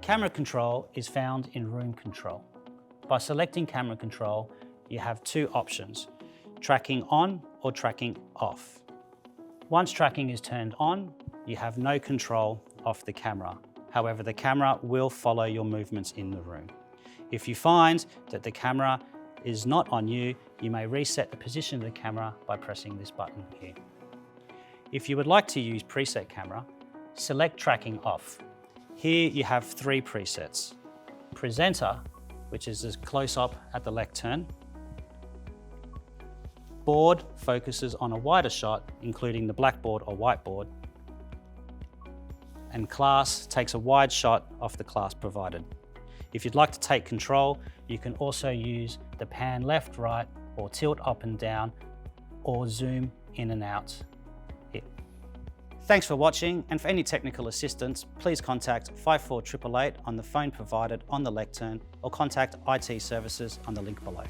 Camera control is found in room control. By selecting camera control, you have two options, tracking on or tracking off. Once tracking is turned on, you have no control of the camera. However, the camera will follow your movements in the room. If you find that the camera is not on you, you may reset the position of the camera by pressing this button here. If you would like to use preset camera, select tracking off. Here you have three presets. Presenter, which is a close-up at the lectern. Board focuses on a wider shot, including the blackboard or whiteboard. And class takes a wide shot of the class provided. If you'd like to take control, you can also use the pan left, right, or tilt up and down, or zoom in and out here. Thanks for watching, and for any technical assistance, please contact 54888 on the phone provided on the lectern, or contact IT services on the link below.